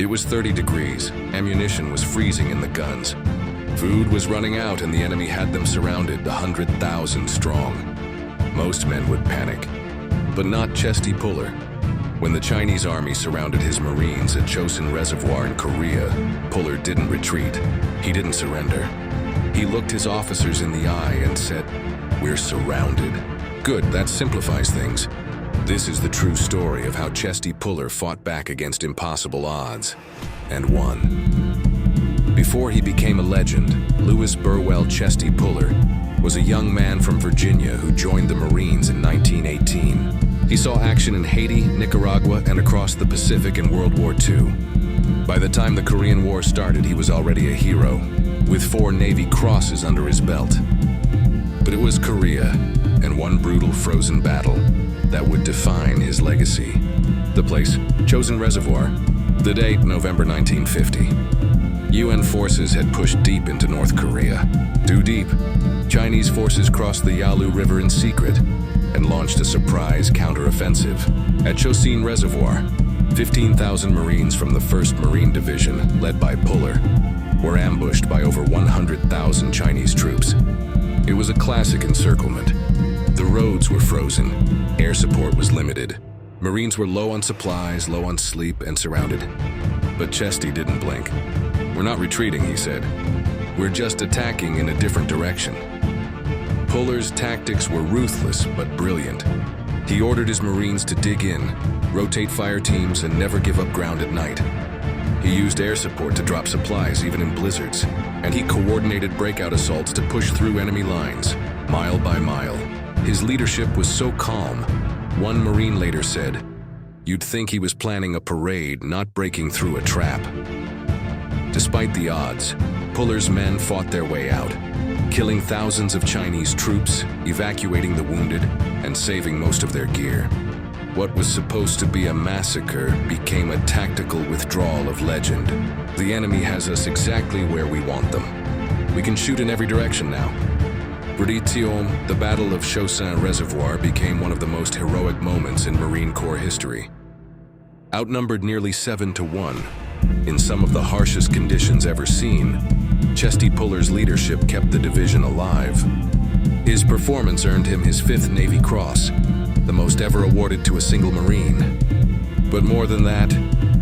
It was 30 degrees, ammunition was freezing in the guns. Food was running out and the enemy had them surrounded, 100,000 strong. Most men would panic, but not Chesty Puller. When the Chinese army surrounded his Marines at Chosin Reservoir in Korea, Puller didn't retreat. He didn't surrender. He looked his officers in the eye and said, "We're surrounded." Good, that simplifies things. This is the true story of how Chesty Puller fought back against impossible odds and won. Before he became a legend, Lewis Burwell Chesty Puller was a young man from Virginia who joined the Marines in 1918. He saw action in Haiti, Nicaragua, and across the Pacific in World War II. By the time the Korean War started, he was already a hero, with 4 Navy crosses under his belt. But it was Korea, and one brutal frozen battle, that would define his legacy. The place, Chosin Reservoir. The date, November 1950. UN forces had pushed deep into North Korea. Too deep. Chinese forces crossed the Yalu River in secret and launched a surprise counteroffensive. At Chosin Reservoir, 15,000 Marines from the 1st Marine Division, led by Puller, were ambushed by over 100,000 Chinese troops. It was a classic encirclement. The roads were frozen. Air support was limited. Marines were low on supplies, low on sleep, and surrounded. But Chesty didn't blink. "We're not retreating," he said. "We're just attacking in a different direction." Puller's tactics were ruthless but brilliant. He ordered his Marines to dig in, rotate fire teams, and never give up ground at night. He used air support to drop supplies even in blizzards, and he coordinated breakout assaults to push through enemy lines, mile by mile. His leadership was so calm, one Marine later said, "You'd think he was planning a parade, not breaking through a trap." Despite the odds, Puller's men fought their way out, killing thousands of Chinese troops, evacuating the wounded, and saving most of their gear. What was supposed to be a massacre became a tactical withdrawal of legend. The enemy has us exactly where we want them. We can shoot in every direction now. The Battle of Chosin Reservoir became one of the most heroic moments in Marine Corps history. Outnumbered nearly 7 to 1, in some of the harshest conditions ever seen, Chesty Puller's leadership kept the division alive. His performance earned him his 5th Navy Cross, the most ever awarded to a single Marine. But more than that,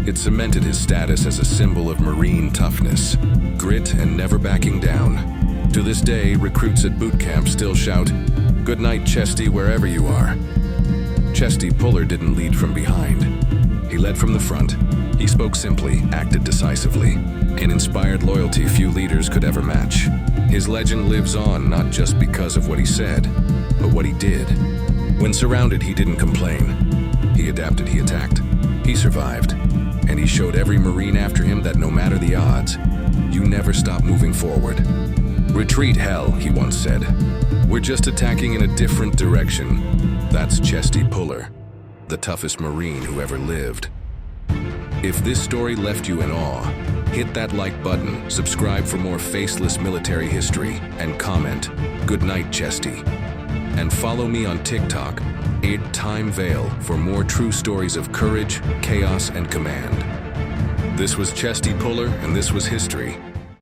it cemented his status as a symbol of Marine toughness, grit, and never backing down. To this day, recruits at boot camp still shout, "Good night, Chesty, wherever you are." Chesty Puller didn't lead from behind. He led from the front. He spoke simply, acted decisively, and inspired loyalty few leaders could ever match. His legend lives on not just because of what he said, but what he did. When surrounded, he didn't complain. He adapted, he attacked. He survived, and he showed every Marine after him that no matter the odds, you never stop moving forward. "Retreat, hell," he once said. "We're just attacking in a different direction." That's Chesty Puller, the toughest Marine who ever lived. If this story left you in awe, hit that like button, subscribe for more faceless military history, and comment, "Good night, Chesty." And follow me on TikTok, @TimeVale, for more true stories of courage, chaos, and command. This was Chesty Puller, and this was history.